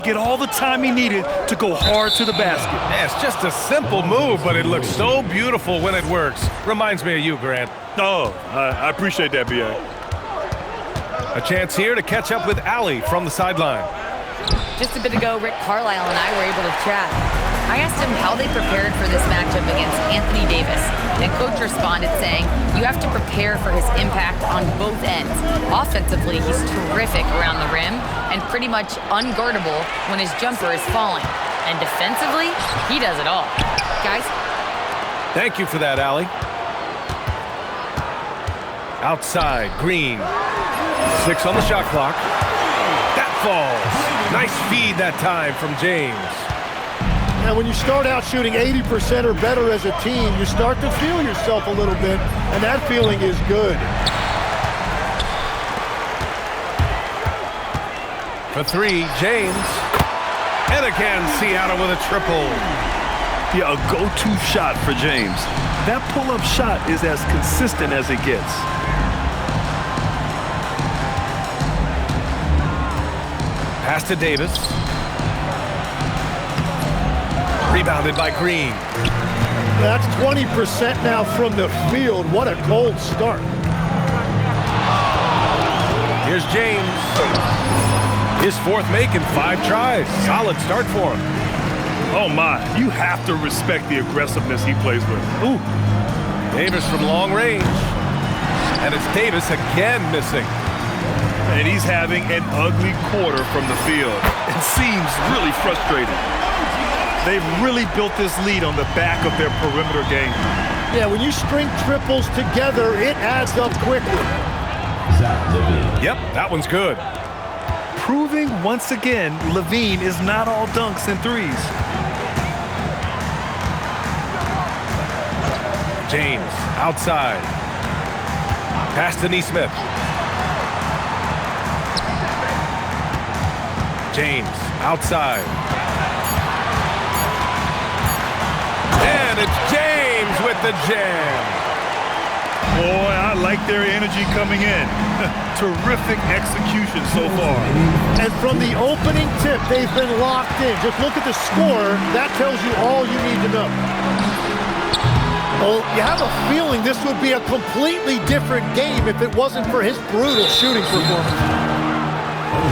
get all the time he needed to go hard to the basket. Yeah, it's just a simple move, but it looks so beautiful when it works. Reminds me of you, Grant. Oh, I appreciate that, B.A. A chance here to catch up with Allie from the sideline. Just a bit ago, Rick Carlisle and I were able to chat. I asked him how they prepared for this matchup against Anthony Davis, and Coach responded saying, you have to prepare for his impact on both ends. Offensively, he's terrific around the rim and pretty much unguardable when his jumper is falling. And defensively, he does it all. Guys? Thank you for that, Allie. Outside, Green. 6 on the shot clock. That falls. Nice feed that time from James. Now, when you start out shooting 80% or better as a team, you start to feel yourself a little bit, and that feeling is good. For 3, James. And again, Seattle with a triple. Yeah, a go-to shot for James. That pull-up shot is as consistent as it gets. Pass to Davis. Rebounded by Green. That's 20% now from the field. What a cold start. Here's James. His 4th make in 5 tries. Solid start for him. Oh, my. You have to respect the aggressiveness he plays with. Ooh. Davis from long range. And it's Davis again missing. And he's having an ugly quarter from the field. It seems really frustrating. They've really built this lead on the back of their perimeter game. Yeah, when you string triples together, it adds up quickly. Yep, that one's good. Proving once again, Levine is not all dunks and threes. James, outside. Pass to Nesmith. James, outside. And it's James with the jam. Boy, I like their energy coming in. Terrific execution so far. And from the opening tip, they've been locked in. Just look at the score. That tells you all you need to know. Well, you have a feeling this would be a completely different game if it wasn't for his brutal shooting performance.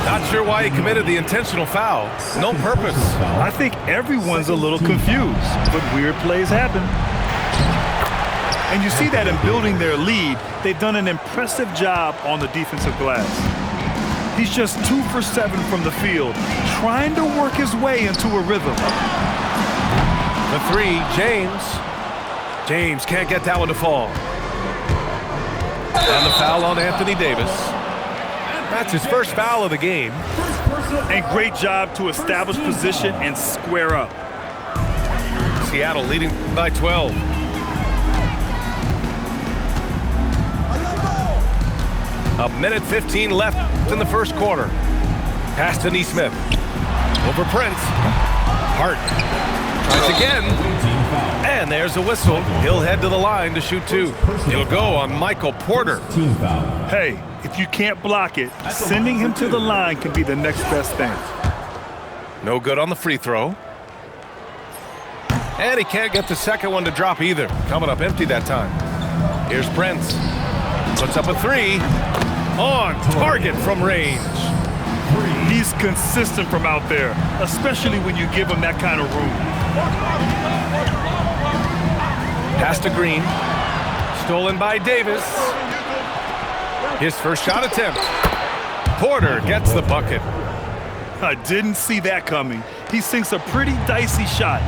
Not sure why he committed the intentional foul. No purpose. I think everyone's a little confused, but weird plays happen. And you see that in building their lead, they've done an impressive job on the defensive glass. He's just 2 for 7 from the field, trying to work his way into a rhythm. The 3, James. James can't get that one to fall. And the foul on Anthony Davis. That's his first foul of the game. And great job to establish position and square up. Seattle leading by 12. A minute 15 left in the first quarter. Pass to Nesmith. Over Prince. Hart tries again. And there's a whistle. He'll head to the line to shoot 2. He'll go on Michael Porter. Hey, if you can't block it, sending him to the line can be the next best thing. No good on the free throw. And he can't get the second one to drop either. Coming up empty that time. Here's Prince. Puts up a 3. On target from range. He's consistent from out there, especially when you give him that kind of room. Pass to Green. Stolen by Davis. His first shot attempt. Porter gets the bucket. I didn't see that coming. He sinks a pretty dicey shot.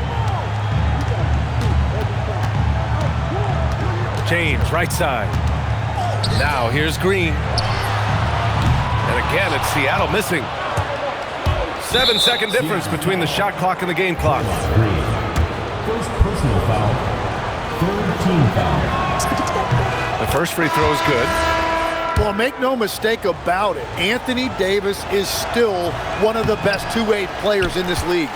James, right side. Now here's Green. And again, it's Seattle missing. 7-second difference between the shot clock and the game clock. First personal foul. Third team foul. The first free throw is good. Well, make no mistake about it. Anthony Davis is still one of the best two-way players in this league.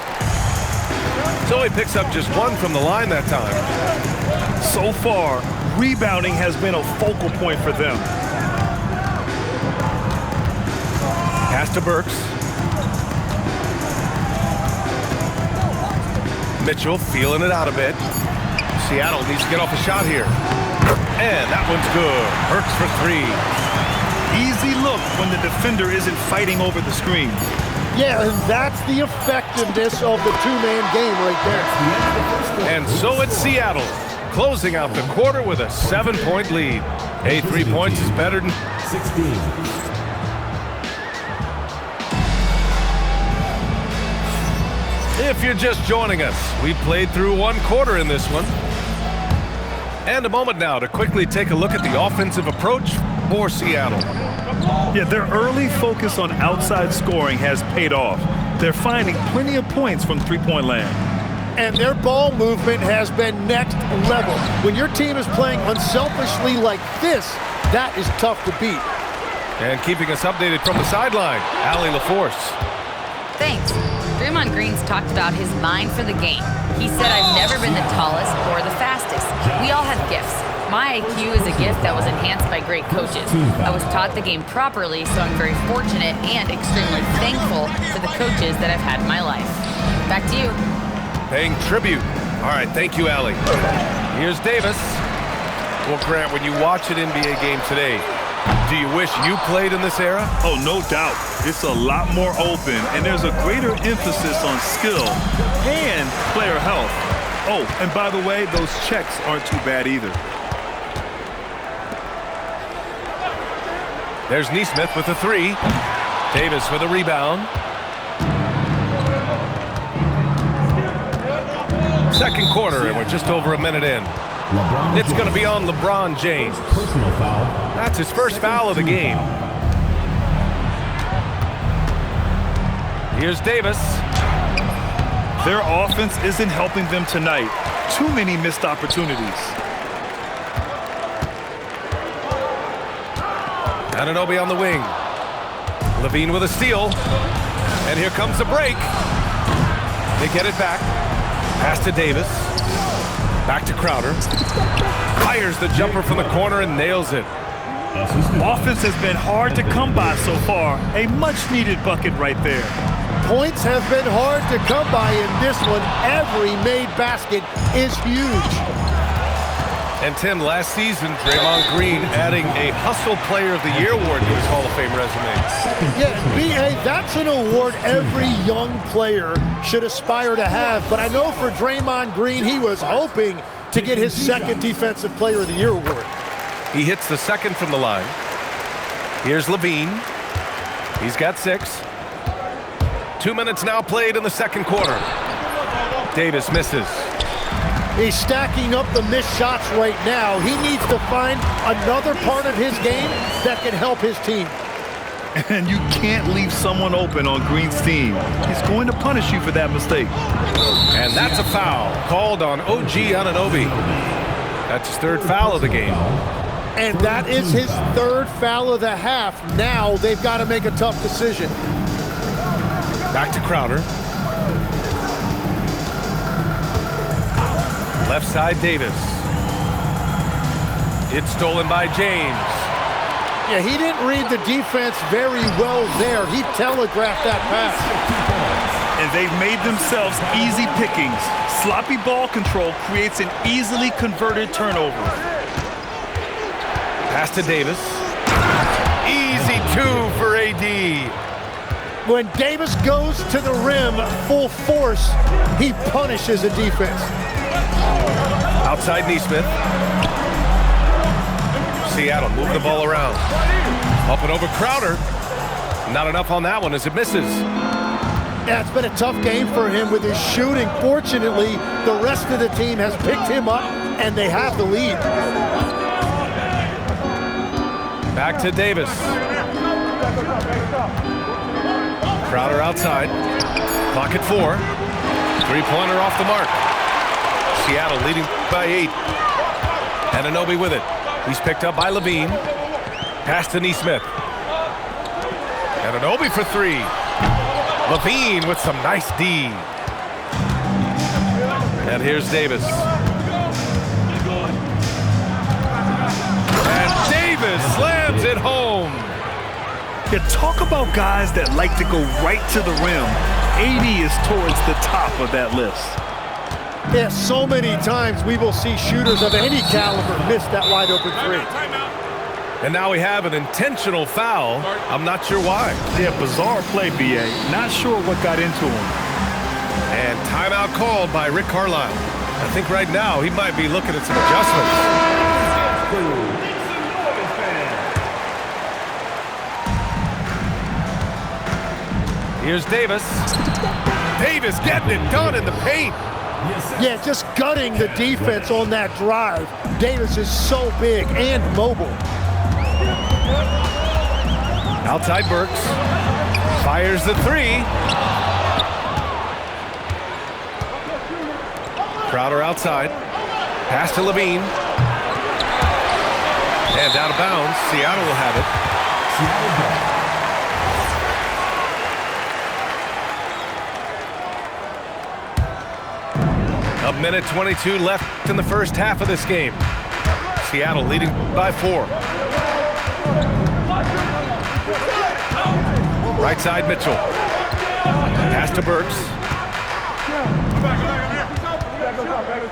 So he picks up just 1 from the line that time. So far, rebounding has been a focal point for them. Pass to Burks. Mitchell feeling it out a bit. Seattle needs to get off a shot here. And that one's good. Hurts for 3. Easy look when the defender isn't fighting over the screen. Yeah, and that's the effectiveness of the two-man game right there. And so it's Seattle, closing out the quarter with a 7-point lead. Hey, 3 points is better than 16. If you're just joining us, we played through 1 quarter in this one. And a moment now to quickly take a look at the offensive approach for Seattle. Yeah, their early focus on outside scoring has paid off. They're finding plenty of points from three-point land. And their ball movement has been next level. When your team is playing unselfishly like this, that is tough to beat. And keeping us updated from the sideline, Allie LaForce. Thanks. Draymond Green's talked about his mind for the game. He said, "I've never been the tallest or the fastest. We all have gifts. My IQ is a gift that was enhanced by great coaches. I was taught the game properly, so I'm very fortunate and extremely thankful for the coaches that I've had in my life." Back to you. Paying tribute. All right, thank you, Allie. Here's Davis. Well, Grant, when you watch an NBA game today, do you wish you played in this era? Oh, no doubt. It's a lot more open, and there's a greater emphasis on skill and player health. Oh, and by the way, those checks aren't too bad either. There's Neesmith with the 3. Davis with a rebound. Second quarter, and we're just over a minute in. It's going to be on LeBron James. Personal foul. That's his first foul of the game. Here's Davis. Their offense isn't helping them tonight. Too many missed opportunities. Anunoby on the wing. Levine with a steal. And here comes the break. They get it back. Pass to Davis. Back to Crowder. Fires the jumper from the corner and nails it. Offense has been hard to come by so far. A much-needed bucket right there. Points have been hard to come by in this one. Every made basket is huge. And Tim, last season, Draymond Green adding a Hustle Player of the Year award to his Hall of Fame resume. Yeah, B.A., that's an award every young player should aspire to have. But I know for Draymond Green, he was hoping to get his second Defensive Player of the Year award. He hits the second from the line. Here's Levine. He's got 6. 2 minutes now played in the second quarter. Davis misses. He's stacking up the missed shots right now. He needs to find another part of his game that can help his team. And you can't leave someone open on Green's team. He's going to punish you for that mistake. And that's a foul called on OG Anunoby. That's his 3rd foul of the game. And that is his 3rd foul of the half. Now they've got to make a tough decision. Back to Crowder. Left side, Davis. It's stolen by James. Yeah, he didn't read the defense very well there. He telegraphed that pass. And they've made themselves easy pickings. Sloppy ball control creates an easily converted turnover. Pass to Davis. Easy 2 for AD. When Davis goes to the rim full force, he punishes a defense. Outside Neesmith. Seattle move the ball around. Up and over Crowder. Not enough on that one as it misses. Yeah, it's been a tough game for him with his shooting. Fortunately, the rest of the team has picked him up, and they have the lead. Back to Davis. Crowder outside. Clock at 4. 3-pointer off the mark. Seattle leading by 8. Anunoby with it. He's picked up by Levine. Pass to Neesmith. Anunoby for 3. Levine with some nice D. And here's Davis. And Davis slams it home. Yeah, talk about guys that like to go right to the rim. AD is towards the top of that list. Yeah, so many times we will see shooters of any caliber miss that wide open three. And now we have an intentional foul. I'm not sure why. Yeah, bizarre play, B.A. Not sure what got into him. And timeout called by Rick Carlisle. I think right now he might be looking at some adjustments. Here's Davis. Davis getting it done in the paint. Yeah, just gutting the defense on that drive. Davis is so big and mobile. Outside Burks. Fires the three. Crowder outside. Pass to Levine. And out of bounds. Seattle will have it. A minute 22 left in the first half of this game. Seattle leading by 4. Right side Mitchell. Pass to Burks.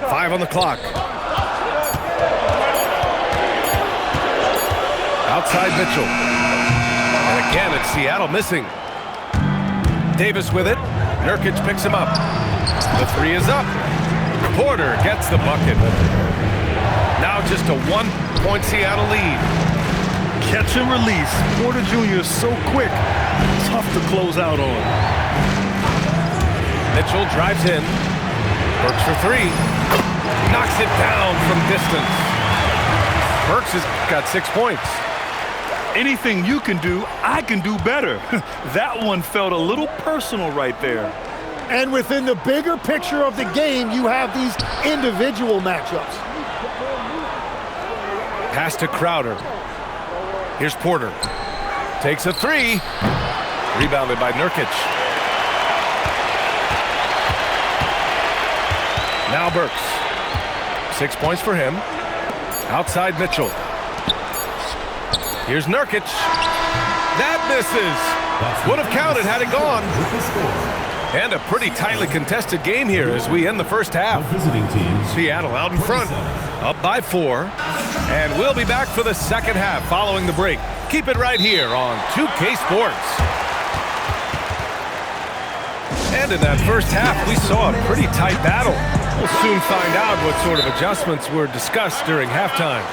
5 on the clock. Outside Mitchell. And again, it's Seattle missing. Davis with it. Nurkic picks him up. The three is up. Porter gets the bucket. Now just a 1-point Seattle lead. Catch and release. Porter Jr. is so quick. Tough to close out on. Mitchell drives in. Burks for 3. Knocks it down from distance. Burks has got 6 points. Anything you can do, I can do better. That one felt a little personal right there. And within the bigger picture of the game, you have these individual matchups. Pass to Crowder. Here's Porter. Takes a 3. Rebounded by Nurkic. Now Burks. 6 points for him. Outside Mitchell. Here's Nurkic. That misses. Would have counted had it gone. And a pretty tightly contested game here as we end the first half. Seattle out in front, up by 4. And we'll be back for the second half following the break. Keep it right here on 2K Sports. And in that first half, we saw a pretty tight battle. We'll soon find out what sort of adjustments were discussed during halftime.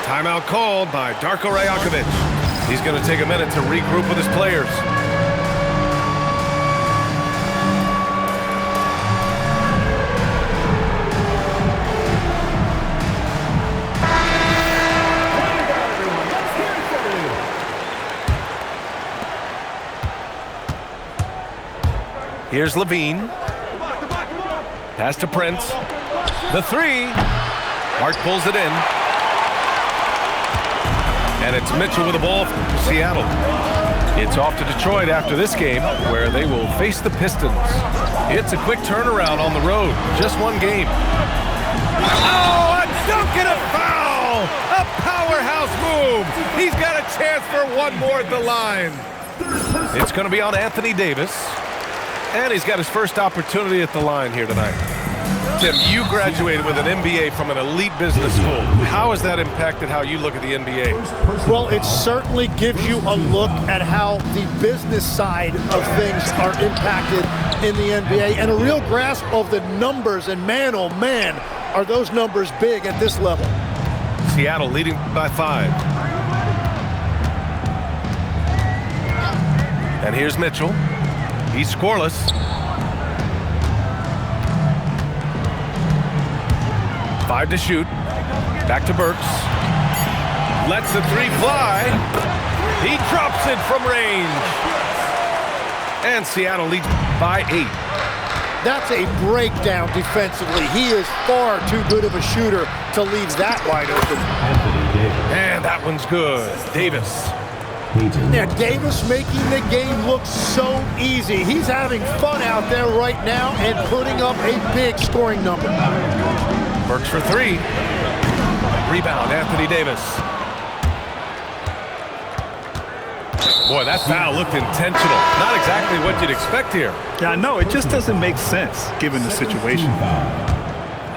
Timeout called by Darko Rajakovic. He's going to take a minute to regroup with his players. Here's Levine. Pass to Prince. The 3. Hart pulls it in. And it's Mitchell with the ball for Seattle. It's off to Detroit after this game, where they will face the Pistons. It's a quick turnaround on the road. Just one game. Oh, a dunk and a foul! A powerhouse move! He's got a chance for one more at the line. It's going to be on Anthony Davis. And he's got his first opportunity at the line here tonight. Tim, you graduated with an MBA from an elite business school. How has that impacted how you look at the NBA? Well, it certainly gives you a look at how the business side of things are impacted in the NBA and a real grasp of the numbers. And man, oh man, are those numbers big at this level. Seattle leading by 5. And here's Mitchell. He's scoreless. Five to shoot. Back to Burks. Lets the 3 fly. He drops it from range. And Seattle leads by 8. That's a breakdown defensively. He is far too good of a shooter to leave that wide open. And that one's good. Davis. Yeah, Davis making the game look so easy. He's having fun out there right now and putting up a big scoring number. Burks for 3. Rebound, Anthony Davis. Boy, that foul looked intentional. Not exactly what you'd expect here. Yeah, I know. It just doesn't make sense given the situation.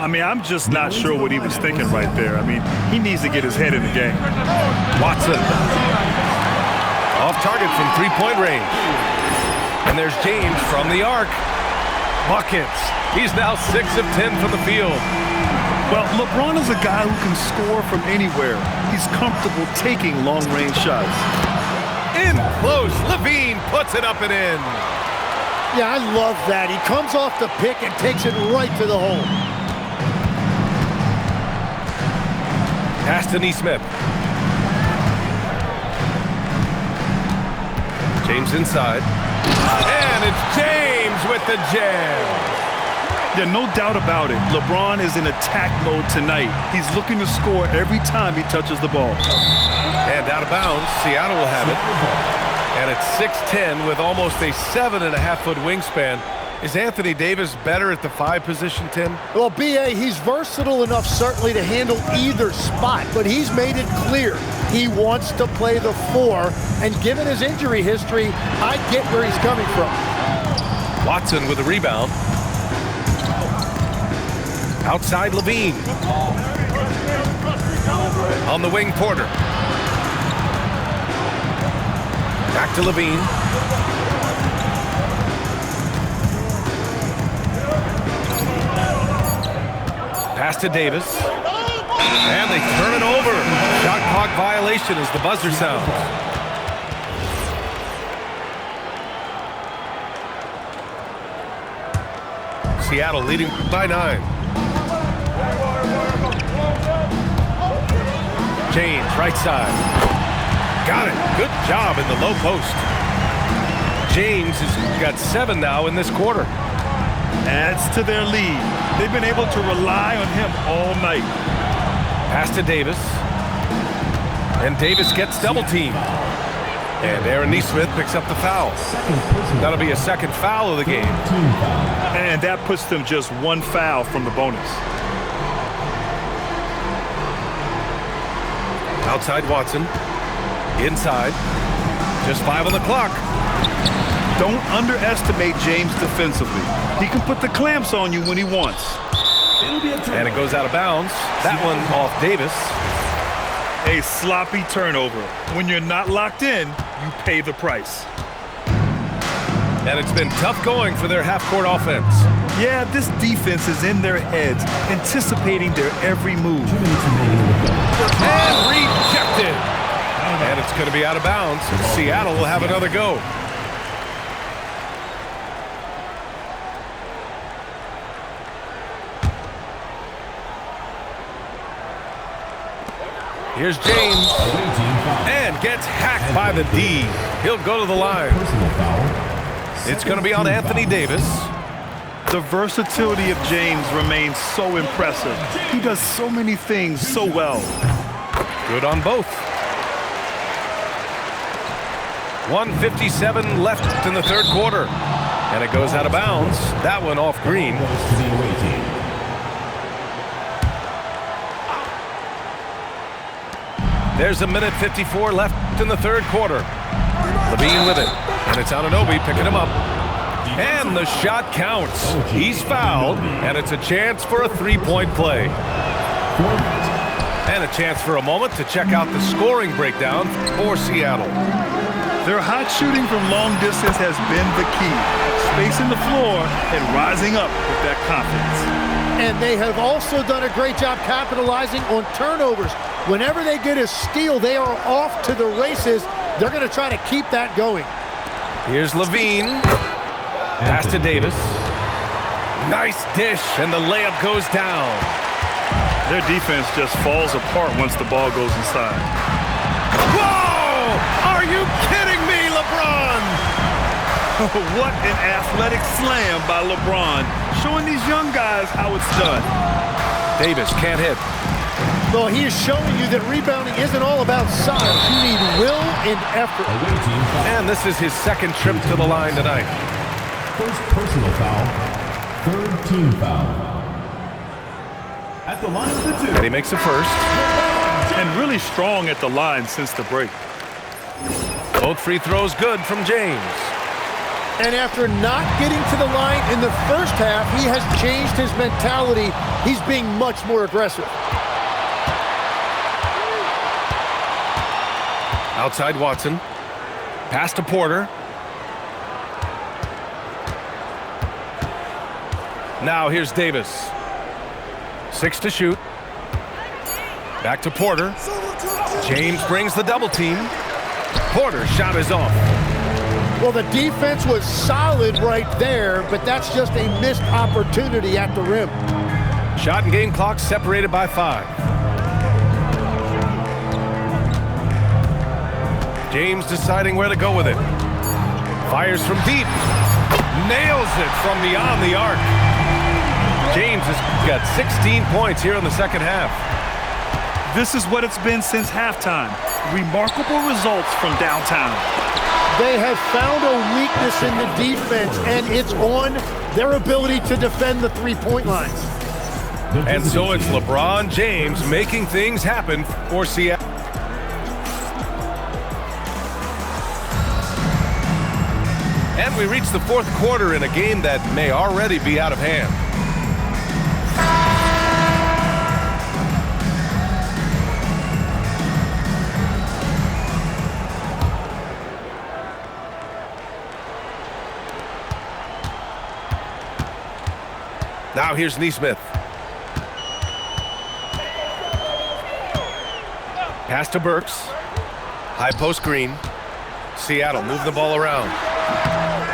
I mean, I'm just not sure what he was thinking right there. I mean, he needs to get his head in the game. Watson. Off target from three-point range. And there's James from the arc. Buckets. He's now 6 of 10 from the field. Well, LeBron is a guy who can score from anywhere. He's comfortable taking long-range shots. In close. Levine puts it up and in. Yeah, I love that. He comes off the pick and takes it right to the hole. Pass to Neesmith. James inside. And it's James with the jam. Yeah, no doubt about it. LeBron is in attack mode tonight. He's looking to score every time he touches the ball. And out of bounds, Seattle will have it. And it's 6'10" with almost a 7.5-foot wingspan. Is Anthony Davis better at the 5 position, Tim? Well, B.A., he's versatile enough certainly to handle either spot, but he's made it clear he wants to play the 4, and given his injury history, I get where he's coming from. Watson with the rebound. Outside Levine. On the wing, Porter. Back to Levine. Pass to Davis. And they turn it over. Shot clock violation as the buzzer sounds. Seattle leading by 9. James, right side. Got it. Good job in the low post. James has got 7 now in this quarter. Adds to their lead. They've been able to rely on him all night. Pass to Davis. And Davis gets double teamed. And Aaron Neesmith picks up the foul. That'll be a second foul of the game. And that puts them just 1 foul from the bonus. Outside Watson. Inside. Just 5 on the clock. Don't underestimate James defensively. He can put the clamps on you when he wants. And it goes out of bounds. That one off Davis. A sloppy turnover. When you're not locked in, you pay the price. And it's been tough going for their half-court offense. Yeah, this defense is in their heads, anticipating their every move. And rejected. And it's going to be out of bounds. Seattle will have another go. Here's James. And gets hacked by the D. He'll go to the line. It's going to be on Anthony Davis. The versatility of James remains so impressive. He does so many things so well. Good on both. 1:57 left in the third quarter. And it goes out of bounds. That one off Green. There's 1:54 left in the third quarter. Levine with it. And it's Anunoby picking him up. And the shot counts. He's fouled. And it's a chance for a 3-point play. And a chance for a moment to check out the scoring breakdown for Seattle. Their hot shooting from long distance has been the key. Spacing the floor and rising up with that confidence. And they have also done a great job capitalizing on turnovers. Whenever they get a steal, they are off to the races. They're going to try to keep that going. Here's Levine. Pass to Davis. Nice dish, and the layup goes down. Their defense just falls apart once the ball goes inside. Whoa! Are you kidding me, LeBron? What an athletic slam by LeBron, showing these young guys how it's done. Davis can't hit. Well, he is showing you that rebounding isn't all about size. You need will and effort. And this is his second trip to the line tonight. First personal foul, third team foul. At the line of the 2. And he makes a first. And really strong at the line since the break. Both free throws good from James. And after not getting to the line in the first half, he has changed his mentality. He's being much more aggressive. Outside Watson. Pass to Porter. Now here's Davis. 6 to shoot. Back to Porter. James brings the double team. Porter's shot is off. Well, the defense was solid right there, but that's just a missed opportunity at the rim. Shot and game clock separated by 5. James deciding where to go with it. Fires from deep. Nails it from beyond the arc. James has got 16 points here in the second half. This is what it's been since halftime. Remarkable results from downtown. They have found a weakness in the defense, and it's on their ability to defend the three-point lines. And so it's LeBron James making things happen for Seattle. And we reach the fourth quarter in a game that may already be out of hand. Now here's Nesmith. Pass to Burks. High post Green. Seattle move the ball around.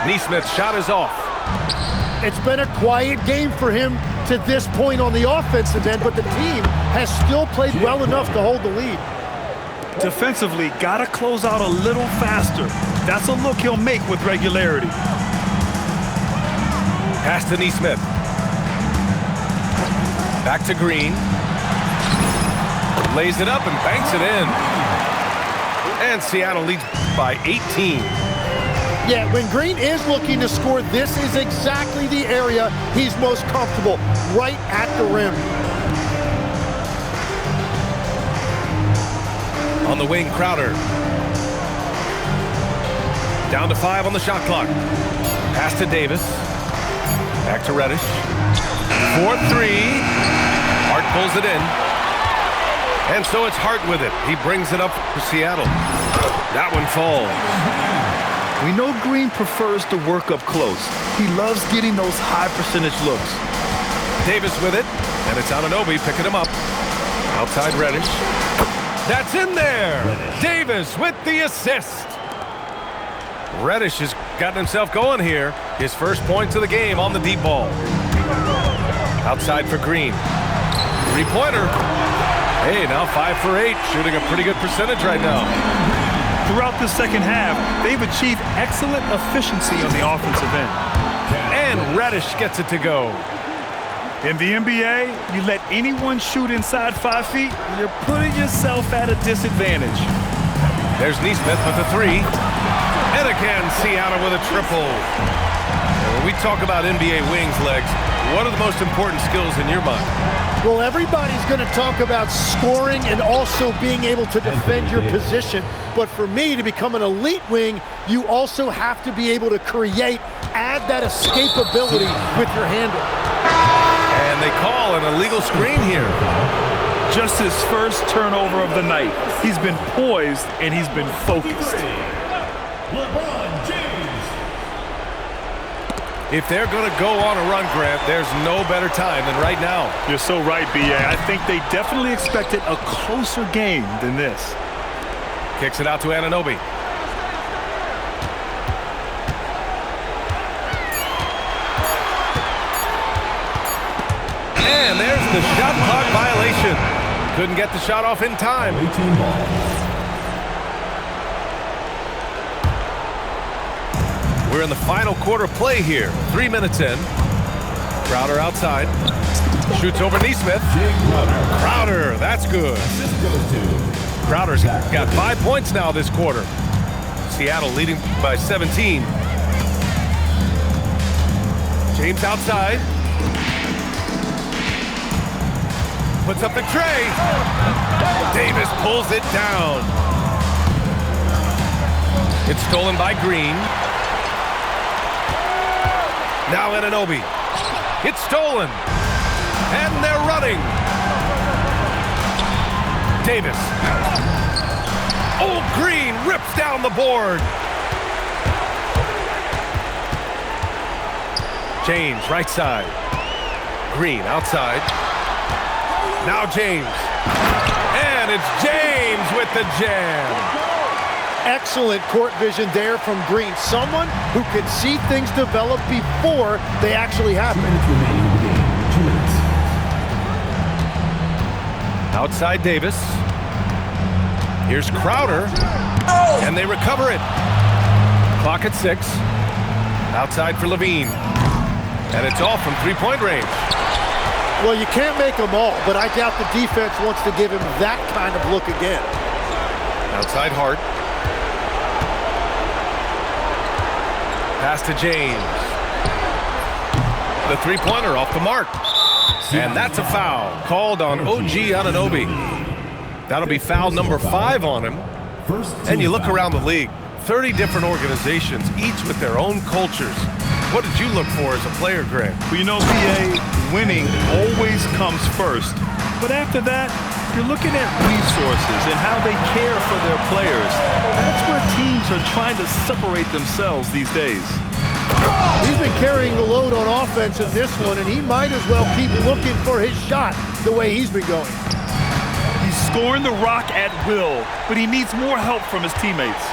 Nesmith's shot is off. It's been a quiet game for him to this point on the offensive end, but the team has still played well enough to hold the lead. Defensively, gotta close out a little faster. That's a look he'll make with regularity. Pass to Nesmith. Back to Green. Lays it up and banks it in. And Seattle leads by 18. Yeah, when Green is looking to score, this is exactly the area he's most comfortable, right at the rim. On the wing, Crowder. Down to 5 on the shot clock. Pass to Davis. Back to Reddish. 4-3. Hart pulls it in. And so it's Hart with it. He brings it up for Seattle. That one falls. We know Green prefers to work up close. He loves getting those high percentage looks. Davis with it. And it's Anunoby picking him up. Outside Reddish. That's in there. Davis with the assist. Reddish has gotten himself going here. His first points of the game on the deep ball. Outside for Green. Three-pointer. Hey, now 5 for 8. Shooting a pretty good percentage right now. Throughout the second half, they've achieved excellent efficiency on the offensive end. And Reddish gets it to go. In the NBA, you let anyone shoot inside 5 feet, you're putting yourself at a disadvantage. There's Nesmith with the 3. And again, Seattle with a triple. When we talk about NBA wings, Legs, what are the most important skills in your mind? Well, everybody's going to talk about scoring and also being able to defend your position. But for me, to become an elite wing, you also have to be able to create, add that escapability with your handle. And they call an illegal screen here. Just his first turnover of the night. He's been poised and he's been focused. LeBron James. If they're going to go on a run, Grant, there's no better time than right now. You're so right, B.A. I think they definitely expected a closer game than this. Kicks it out to Anunoby. And there's the shot clock violation. Couldn't get the shot off in time. 18 ball. We're in the final quarter play here. 3 minutes in. Crowder outside. Shoots over Nesmith. Crowder, that's good. Crowder's got 5 points now this quarter. Seattle leading by 17. James outside. Puts up the tray. Davis pulls it down. It's stolen by Green. Now Anunoby. It's stolen. And they're running. Davis. Oh, Green rips down the board. James, right side. Green, outside. Now James. And it's James with the jam. Excellent court vision there from Green. Someone who can see things develop before they actually happen. 2 minutes remaining in the game. 2 minutes. Outside Davis. Here's Crowder. And they recover it. Clock at 6. Outside for Levine. And it's all from three-point range. Well, you can't make them all, but I doubt the defense wants to give him that kind of look again. Outside Hart. Pass to James. The three-pointer off the mark. And that's a foul called on OG Anunoby. That'll be foul number 5 on him. And you look around the league, 30 different organizations, each with their own cultures. What did you look for as a player, Greg? Well, you know, PA, winning always comes first. But after that, you're looking at resources and how they care for their players. That's where teams are trying to separate themselves these days. He's been carrying the load on offense in this one, and he might as well keep looking for his shot the way he's been going. He's scoring the rock at will, but he needs more help from his teammates.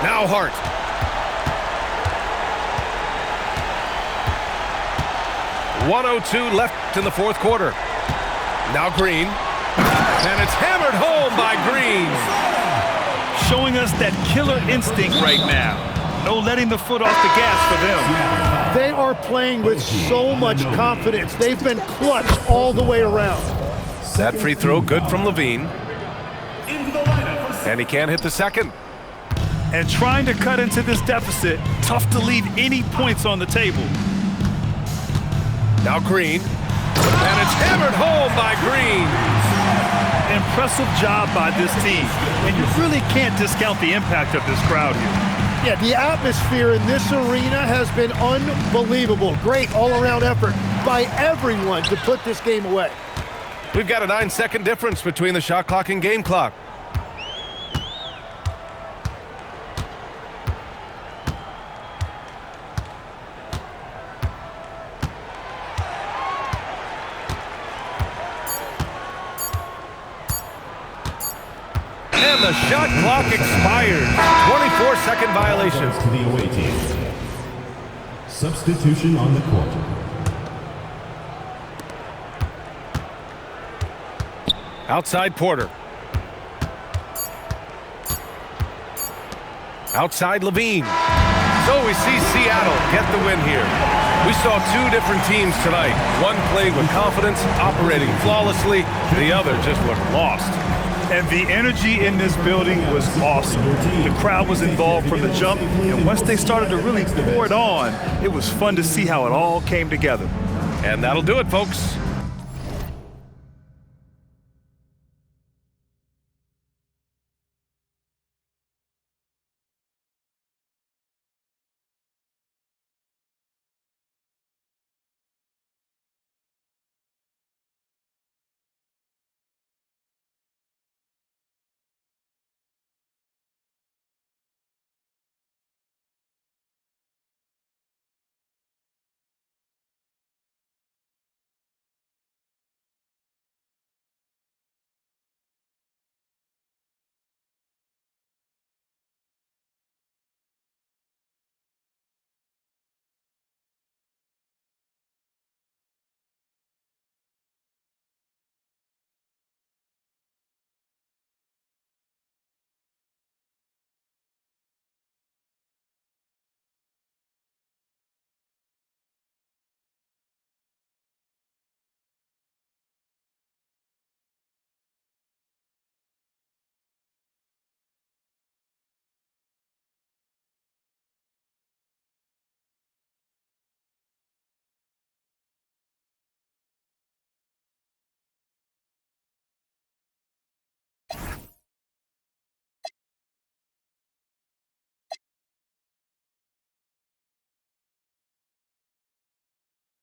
Now Hart. .102 left in the fourth quarter. Now Green. And it's hammered home by Green. Showing us that killer instinct right now. No letting the foot off the gas for them. They are playing with so much confidence. They've been clutch all the way around. That free throw good from Levine. And he can't hit the second. And trying to cut into this deficit, tough to leave any points on the table. Now Green. And it's hammered home by Green. Impressive job by this team. And you really can't discount the impact of this crowd here. Yeah, the atmosphere in this arena has been unbelievable. Great all-around effort by everyone to put this game away. We've got a 9-second difference between the shot clock and game clock. And the shot clock expired. 24-second violation. To the away team. Substitution on the court. Outside Porter. Outside Levine. So we see Seattle get the win here. We saw 2 different teams tonight. One played with confidence, operating flawlessly. The other just looked lost. And the energy in this building was awesome. The crowd was involved from the jump, and once they started to really pour it on, it was fun to see how it all came together. And that'll do it, folks.